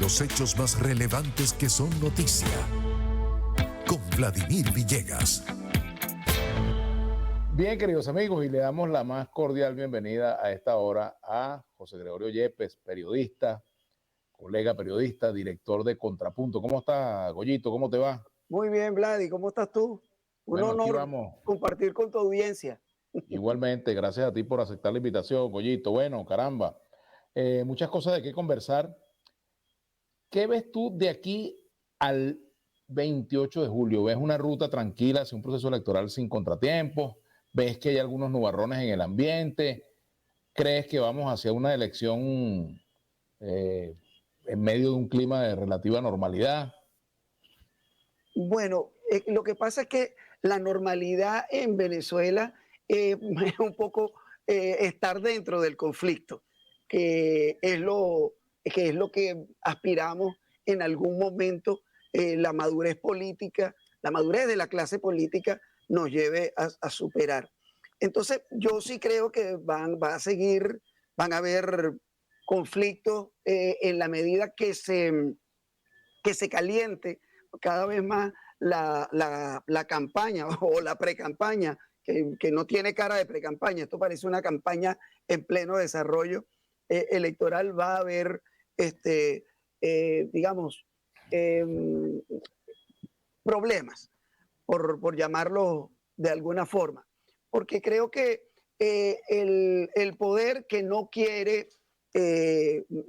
Los hechos más relevantes que son noticia. Con Vladimir Villegas. Bien, queridos amigos, y le damos la más cordial bienvenida a esta hora a José Gregorio Yepes, periodista, colega periodista, director de Contrapunto. ¿Cómo está, Goyito? ¿Cómo te va? Muy bien, Vladi, ¿cómo estás tú? Un Bueno, aquí honor vamos. compartir con tu audiencia. Igualmente, gracias a ti por aceptar la invitación, Goyito. Bueno, caramba, muchas cosas de qué conversar. ¿Qué ves tú de aquí al 28 de julio? ¿Ves una ruta tranquila hacia un proceso electoral sin contratiempos? ¿Ves que hay algunos nubarrones en el ambiente? ¿Crees que vamos hacia una elección en medio de un clima de relativa normalidad? Bueno, lo que pasa es que la normalidad en Venezuela es un poco estar dentro del conflicto, que es lo que aspiramos en algún momento, la madurez política, la madurez de la clase política nos lleve a superar. Entonces, yo sí creo que van a haber conflictos en la medida que se caliente cada vez más la campaña o la pre-campaña, que no tiene cara de pre-campaña. Esto parece una campaña en pleno desarrollo electoral. Va a haber, digamos, eh, problemas, por llamarlo de alguna forma. Porque creo que el poder que no quiere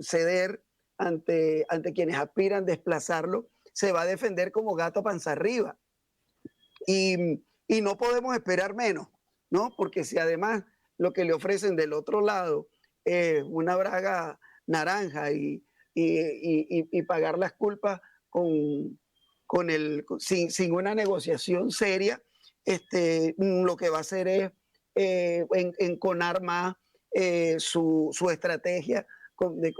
ceder ante quienes aspiran a desplazarlo, se va a defender como gato panza arriba. Y no podemos esperar menos, ¿no? Porque si además lo que le ofrecen del otro lado es una braga naranja y pagar las culpas sin una negociación seria, lo que va a hacer es enconar más su estrategia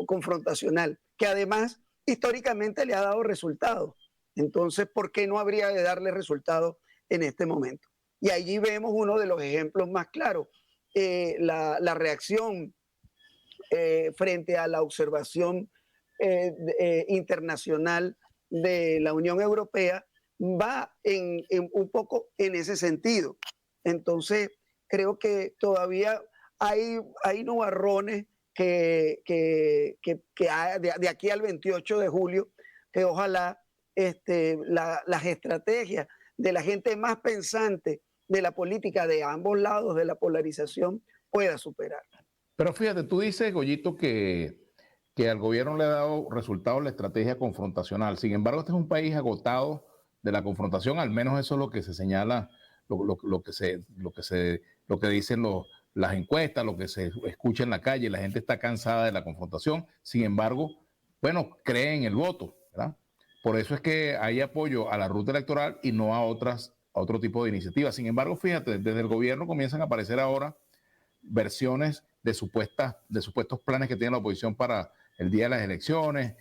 confrontacional, que además históricamente le ha dado resultados. Entonces, ¿por qué no habría de darle resultados en este momento? Y allí vemos uno de los ejemplos más claros, la reacción frente a la observación internacional de la Unión Europea va un poco en ese sentido. Entonces, creo que todavía hay nubarrones de aquí al 28 de julio, que ojalá las estrategias de la gente más pensante de la política de ambos lados de la polarización pueda superar. Pero fíjate, tú dices, Goyito, que al gobierno le ha dado resultados la estrategia confrontacional. Sin embargo, este es un país agotado de la confrontación, al menos eso es lo que se señala, lo que dicen las encuestas, lo que se escucha en la calle. La gente está cansada de la confrontación. Sin embargo, bueno, cree en el voto, ¿verdad? Por eso es que hay apoyo a la ruta electoral y no a otro tipo de iniciativas. Sin embargo, fíjate, desde el gobierno comienzan a aparecer ahora versiones de supuestos planes que tiene la oposición para el día de las elecciones.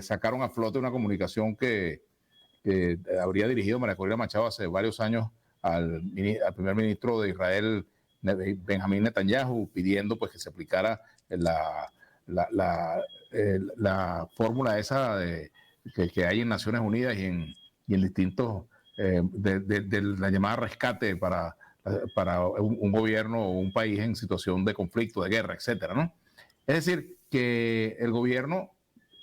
Sacaron a flote una comunicación que habría dirigido María Corina Machado hace varios años al primer ministro de Israel, Benjamín Netanyahu, pidiendo pues que se aplicara la fórmula esa que hay en Naciones Unidas y en distintos de la llamada rescate para un gobierno o un país en situación de conflicto, de guerra, etcétera, ¿no? Es decir, que el gobierno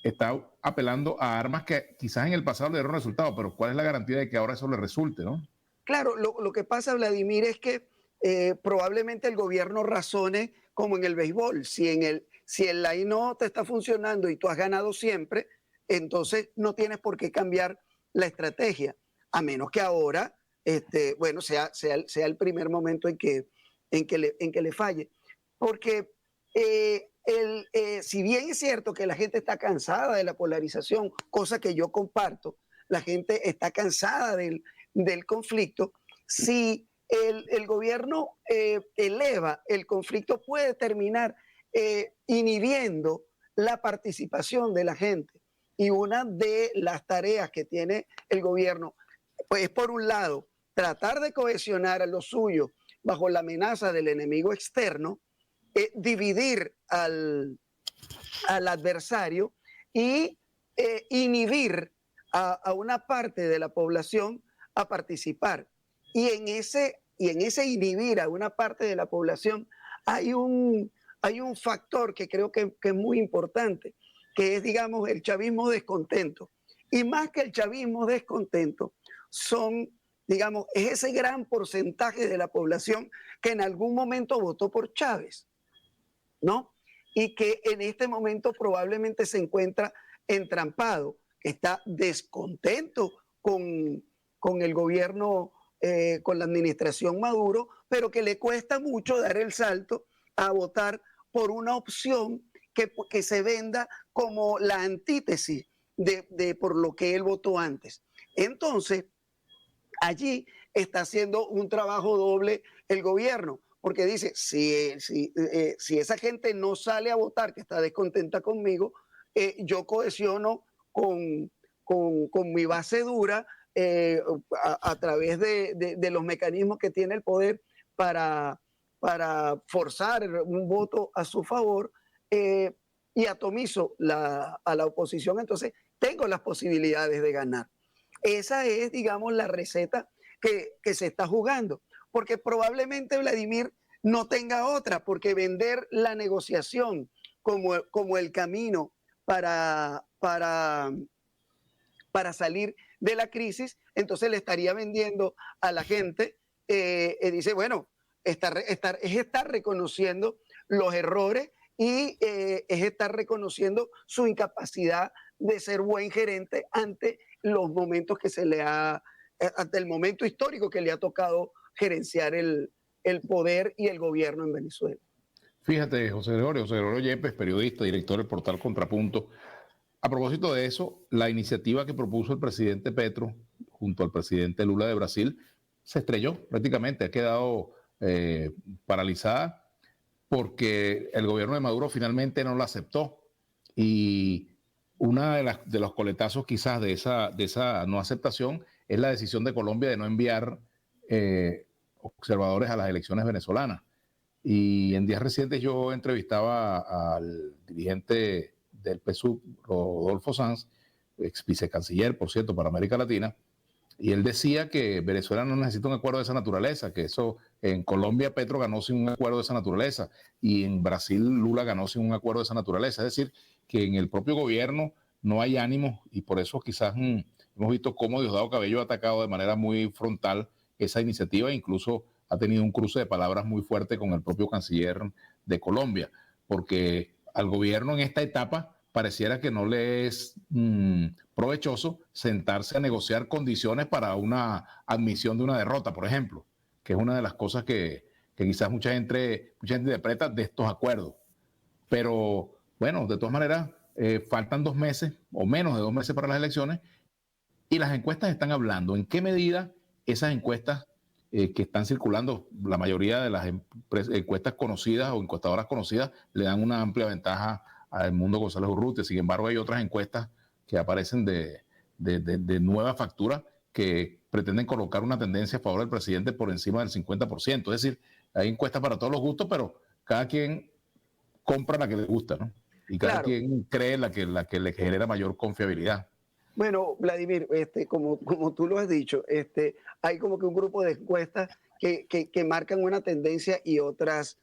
está apelando a armas que quizás en el pasado le dieron resultados, pero ¿cuál es la garantía de que ahora eso le resulte, no? Claro, lo que pasa, Vladimir, es que probablemente el gobierno razone como en el béisbol. Si el line no te está funcionando y tú has ganado siempre, entonces no tienes por qué cambiar la estrategia, a menos que ahora, bueno, sea el primer momento en que le falle. Porque si bien es cierto que la gente está cansada de la polarización, cosa que yo comparto, la gente está cansada del conflicto. Si el gobierno eleva el conflicto, puede terminar inhibiendo la participación de la gente. Y una de las tareas que tiene el gobierno, pues, es por un lado tratar de cohesionar a los suyos bajo la amenaza del enemigo externo, dividir al adversario y inhibir a una parte de la población a participar. Y en ese inhibir a una parte de la población hay un factor que creo que es muy importante, que es, digamos, el chavismo descontento. Y más que el chavismo descontento, digamos, es ese gran porcentaje de la población que en algún momento votó por Chávez, ¿no? Y que en este momento probablemente se encuentra entrampado, que está descontento con el gobierno, con la administración Maduro, pero que le cuesta mucho dar el salto a votar por una opción que se venda como la antítesis de por lo que él votó antes. Entonces, allí está haciendo un trabajo doble el gobierno, porque dice, si esa gente no sale a votar, que está descontenta conmigo, yo cohesiono con mi base dura a través de los mecanismos que tiene el poder para forzar un voto a su favor, y atomizo a la oposición, entonces tengo las posibilidades de ganar. Esa es, digamos, la receta que se está jugando, porque probablemente Vladimir no tenga otra, porque vender la negociación como el camino para salir de la crisis, entonces le estaría vendiendo a la gente, dice, bueno, es estar reconociendo los errores y es estar reconociendo su incapacidad de ser buen gerente ante los momentos que ante el momento histórico que le ha tocado gerenciar el poder y el gobierno en Venezuela. Fíjate, José Gregorio Yepes, periodista, director del portal Contrapunto. A propósito de eso, la iniciativa que propuso el presidente Petro junto al presidente Lula de Brasil se estrelló prácticamente, ha quedado paralizada porque el gobierno de Maduro finalmente no la aceptó. Y una de los coletazos quizás de esa no aceptación es la decisión de Colombia de no enviar observadores a las elecciones venezolanas. Y en días recientes yo entrevistaba al dirigente del PSUV, Rodolfo Sanz, ex vicecanciller, por cierto, para América Latina, y él decía que Venezuela no necesita un acuerdo de esa naturaleza, que eso en Colombia Petro ganó sin un acuerdo de esa naturaleza y en Brasil Lula ganó sin un acuerdo de esa naturaleza. Es decir, que en el propio gobierno no hay ánimo y por eso quizás hemos visto cómo Diosdado Cabello ha atacado de manera muy frontal esa iniciativa e incluso ha tenido un cruce de palabras muy fuerte con el propio canciller de Colombia, porque al gobierno en esta etapa pareciera que no le es provechoso sentarse a negociar condiciones para una admisión de una derrota, por ejemplo, que es una de las cosas que quizás mucha gente interpreta de estos acuerdos. Pero bueno, de todas maneras, faltan 2 meses o menos de 2 meses para las elecciones y las encuestas están hablando. ¿En qué medida esas encuestas que están circulando, la mayoría de las encuestas conocidas o encuestadoras conocidas, le dan una amplia ventaja a Edmundo González Urrutia? Sin embargo, hay otras encuestas que aparecen de nueva factura que pretenden colocar una tendencia a favor del presidente por encima del 50%. Es decir, hay encuestas para todos los gustos, pero cada quien compra la que le gusta, ¿no? Y cada quien cree la que le genera mayor confiabilidad. Bueno, Vladimir, como tú lo has dicho, hay como que un grupo de encuestas que marcan una tendencia y otras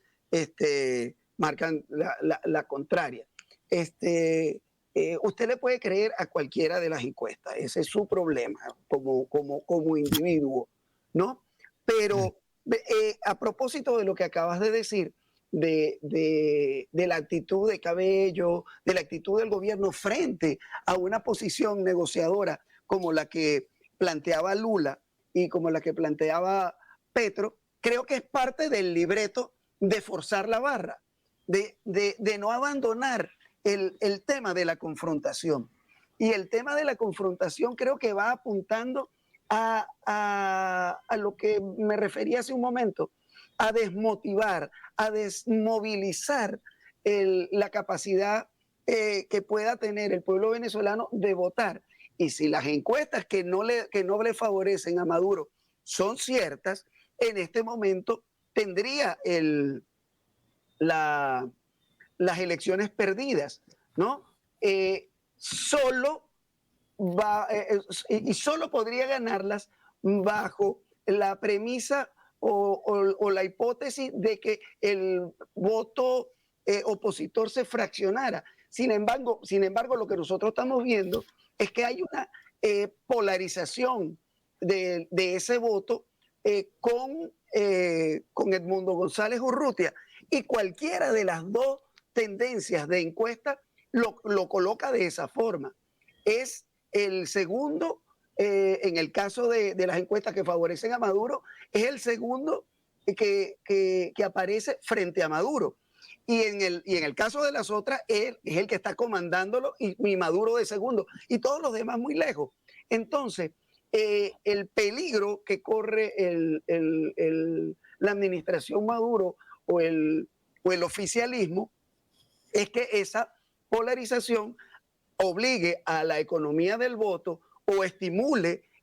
marcan la contraria. Usted le puede creer a cualquiera de las encuestas, ese es su problema como individuo, ¿no? Pero a propósito de lo que acabas de decir, de la actitud de Cabello, de la actitud del gobierno frente a una posición negociadora como la que planteaba Lula y como la que planteaba Petro, creo que es parte del libreto de forzar la barra, de no abandonar el tema de la confrontación. Y el tema de la confrontación creo que va apuntando a lo que me refería hace un momento, a desmotivar, a desmovilizar la capacidad que pueda tener el pueblo venezolano de votar. Y si las encuestas que no le favorecen a Maduro son ciertas, en este momento tendría las elecciones perdidas, ¿no? y solo podría ganarlas bajo la premisa o la hipótesis de que el voto opositor se fraccionara. Sin embargo, lo que nosotros estamos viendo es que hay una polarización de ese voto con Edmundo González Urrutia, y cualquiera de las dos tendencias de encuesta lo coloca de esa forma. Es el segundo, en el caso de las encuestas que favorecen a Maduro, es el segundo que aparece frente a Maduro. Y en el caso de las otras, él es el que está comandándolo y Maduro de segundo, y todos los demás muy lejos. Entonces, el peligro que corre la administración Maduro o el oficialismo es que esa polarización obligue a la economía del voto o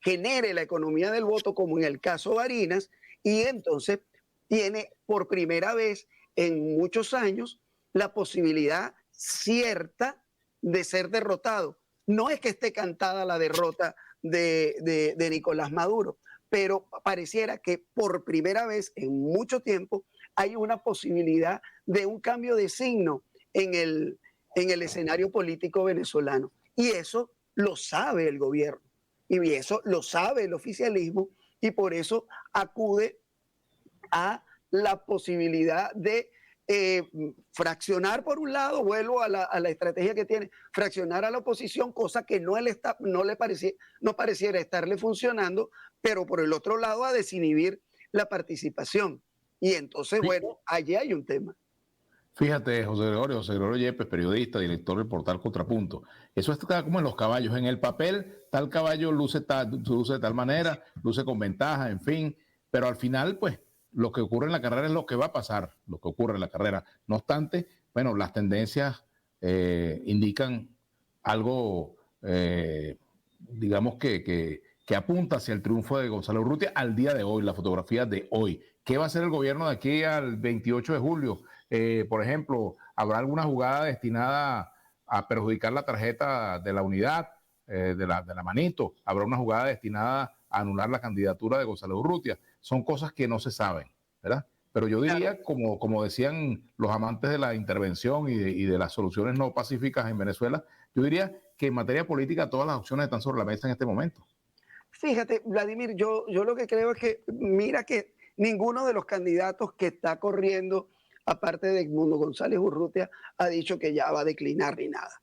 genere la economía del voto, como en el caso Barinas, y entonces tiene por primera vez en muchos años la posibilidad cierta de ser derrotado. No es que esté cantada la derrota de Nicolás Maduro, pero pareciera que por primera vez en mucho tiempo hay una posibilidad de un cambio de signo en el escenario político venezolano. Y eso lo sabe el gobierno, y eso lo sabe el oficialismo, y por eso acude a la posibilidad de fraccionar por un lado, vuelvo a la estrategia que tiene, fraccionar a la oposición, cosa que no pareciera estarle funcionando, pero por el otro lado a desinhibir la participación. Y entonces, bueno, allí hay un tema. Fíjate, José Gregorio Yepes, periodista, director del portal Contrapunto. Eso está como en los caballos. En el papel, tal caballo luce de tal manera, luce con ventaja, en fin. Pero al final, pues, lo que ocurre en la carrera es lo que va a pasar, lo que ocurre en la carrera. No obstante, bueno, las tendencias indican algo, digamos, que apunta hacia el triunfo de Gonzalo Urrutia al día de hoy, la fotografía de hoy. ¿Qué va a hacer el gobierno de aquí al 28 de julio? Por ejemplo, ¿habrá alguna jugada destinada a perjudicar la tarjeta de la unidad, de la manito? ¿Habrá una jugada destinada a anular la candidatura de Gonzalo Urrutia? Son cosas que no se saben, ¿verdad? Pero yo diría, como decían los amantes de la intervención y de las soluciones no pacíficas en Venezuela, yo diría que en materia política todas las opciones están sobre la mesa en este momento. Fíjate, Vladimir, yo lo que creo es que, mira que ninguno de los candidatos que está corriendo, aparte de Edmundo González Urrutia, ha dicho que ya va a declinar ni nada.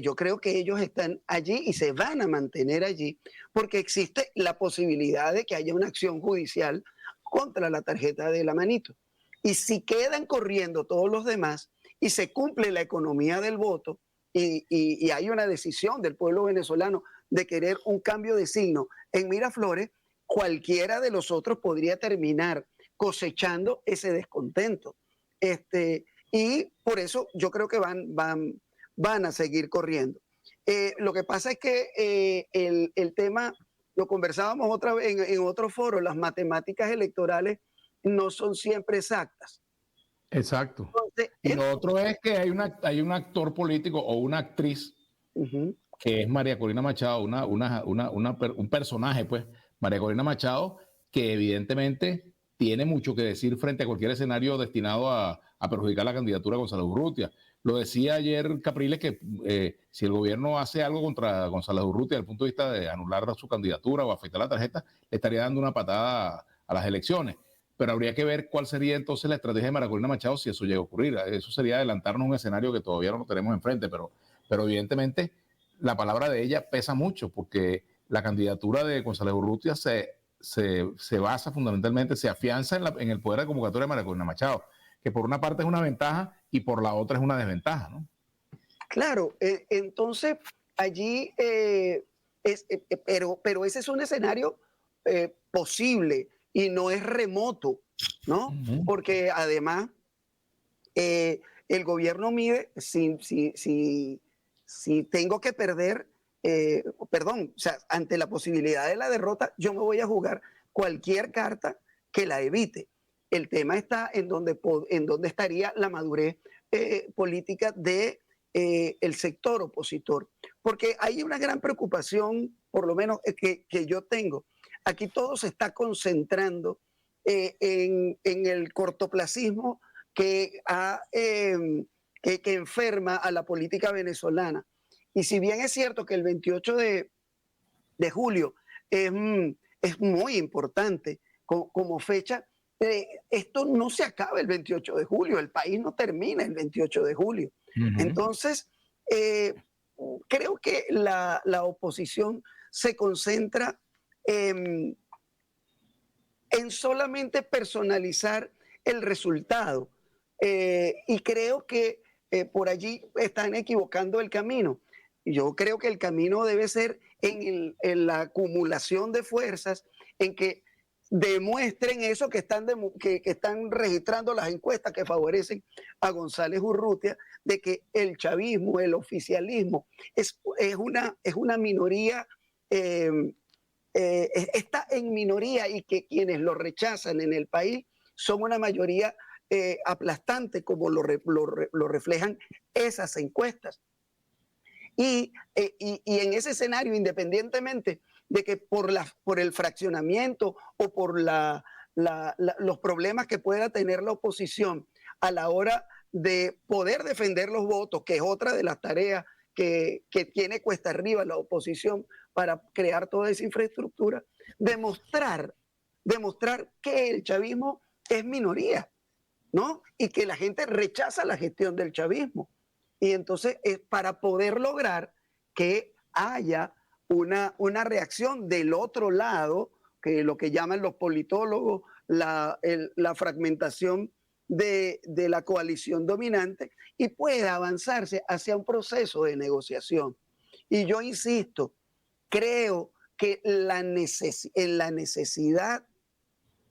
Yo creo que ellos están allí y se van a mantener allí porque existe la posibilidad de que haya una acción judicial contra la tarjeta de la manito. Y si quedan corriendo todos los demás y se cumple la economía del voto y hay una decisión del pueblo venezolano de querer un cambio de signo en Miraflores, cualquiera de los otros podría terminar cosechando ese descontento. Y por eso yo creo que van a seguir corriendo. Lo que pasa es que el tema, lo conversábamos otra vez en otro foro, las matemáticas electorales no son siempre exactas. Exacto. Entonces, y lo otro es que hay un actor político o una actriz que es María Corina Machado, un personaje, pues, María Corina Machado, que evidentemente tiene mucho que decir frente a cualquier escenario destinado a perjudicar la candidatura de Gonzalo Urrutia. Lo decía ayer Capriles que si el gobierno hace algo contra Gonzalo Urrutia desde el punto de vista de anular su candidatura o afectar la tarjeta, le estaría dando una patada a las elecciones. Pero habría que ver cuál sería entonces la estrategia de María Corina Machado si eso llega a ocurrir. Eso sería adelantarnos a un escenario que todavía no lo tenemos enfrente, pero evidentemente la palabra de ella pesa mucho porque la candidatura de Gonzalo Urrutia se basa fundamentalmente, se afianza en el poder de convocatoria de María Corina Machado, que por una parte es una ventaja y por la otra es una desventaja, ¿no? Claro, entonces allí, pero ese es un escenario posible y no es remoto, ¿no? Porque además el gobierno mide si tengo que perder, o sea, ante la posibilidad de la derrota, yo me voy a jugar cualquier carta que la evite. El tema está en donde estaría la madurez política de el sector opositor, porque hay una gran preocupación, por lo menos que yo tengo. Aquí todo se está concentrando en el cortoplacismo que enferma a la política venezolana. Y si bien es cierto que el 28 de julio es muy importante como fecha, esto no se acaba el 28 de julio, el país no termina el 28 de julio. Entonces, creo que la oposición se concentra en solamente personalizar el resultado. Y creo que por allí están equivocando el camino. Yo creo que el camino debe ser en la acumulación de fuerzas, en que demuestren eso que están registrando las encuestas que favorecen a González Urrutia, de que el chavismo, el oficialismo, es una minoría, está en minoría, y que quienes lo rechazan en el país son una mayoría aplastante, como lo reflejan esas encuestas. Y en ese escenario, independientemente de que por el fraccionamiento o por los problemas que pueda tener la oposición a la hora de poder defender los votos, que es otra de las tareas que tiene cuesta arriba la oposición para crear toda esa infraestructura, demostrar que el chavismo es minoría, ¿no? Y que la gente rechaza la gestión del chavismo. Y entonces, para poder lograr que haya una reacción del otro lado, que lo que llaman los politólogos la fragmentación de la coalición dominante, y pueda avanzarse hacia un proceso de negociación. Y yo insisto, creo que en la necesidad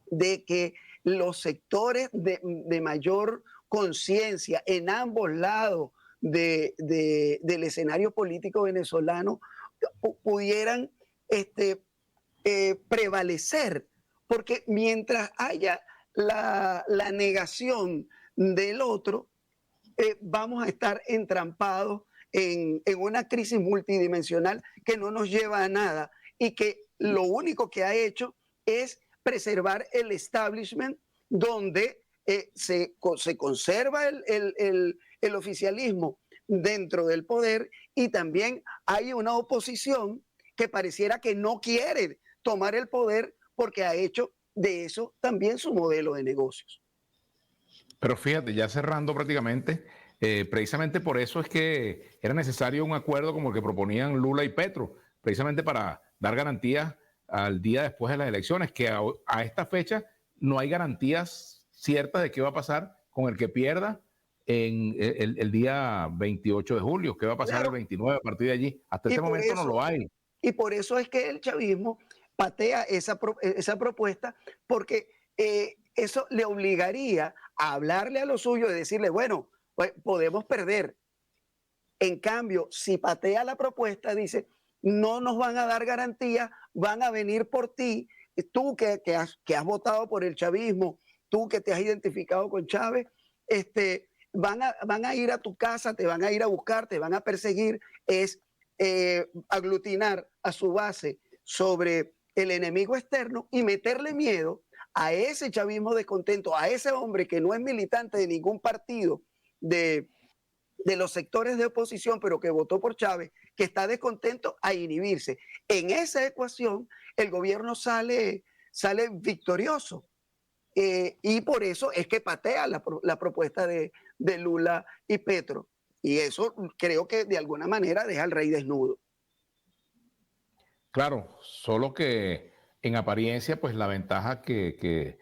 de que los sectores de mayor conciencia en ambos lados del escenario político venezolano pudieran prevalecer, porque mientras haya la negación del otro, vamos a estar entrampados en una crisis multidimensional que no nos lleva a nada, y que lo único que ha hecho es preservar el establishment, donde se conserva el oficialismo dentro del poder, y también hay una oposición que pareciera que no quiere tomar el poder, porque ha hecho de eso también su modelo de negocios. Pero fíjate, ya cerrando prácticamente, precisamente por eso es que era necesario un acuerdo como el que proponían Lula y Petro, precisamente para dar garantías al día después de las elecciones, que a esta fecha no hay garantías ciertas de qué va a pasar con el que pierda en el día 28 de julio, qué va a pasar el 29 a partir de allí. Hasta este momento no lo hay. Y por eso es que el chavismo patea esa propuesta, porque eso le obligaría a hablarle a los suyos y decirle, bueno, pues podemos perder. En cambio, si patea la propuesta, dice, no nos van a dar garantía, van a venir por ti, tú que has votado por el chavismo, tú que te has identificado con Chávez, van a ir a tu casa, te van a ir a buscar, te van a perseguir, es aglutinar a su base sobre el enemigo externo y meterle miedo a ese chavismo descontento, a ese hombre que no es militante de ningún partido de los sectores de oposición, pero que votó por Chávez, que está descontento, a inhibirse. En esa ecuación, el gobierno sale victorioso. Y por eso es que patea la propuesta de Lula y Petro. Y eso creo que de alguna manera deja al rey desnudo. Claro, solo que en apariencia, pues la ventaja que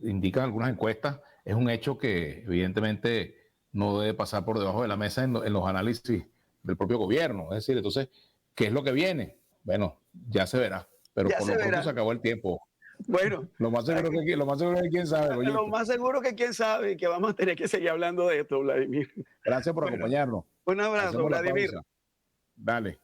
indican algunas encuestas es un hecho que evidentemente no debe pasar por debajo de la mesa en los análisis del propio gobierno. Es decir, entonces, ¿qué es lo que viene? Bueno, ya se verá, pero por lo pronto se acabó el tiempo. Bueno, lo más seguro que quién sabe. Oye. Lo más seguro que quién sabe, que vamos a tener que seguir hablando de esto, Vladimir. Gracias por acompañarnos. Un abrazo, Vladimir. Dale.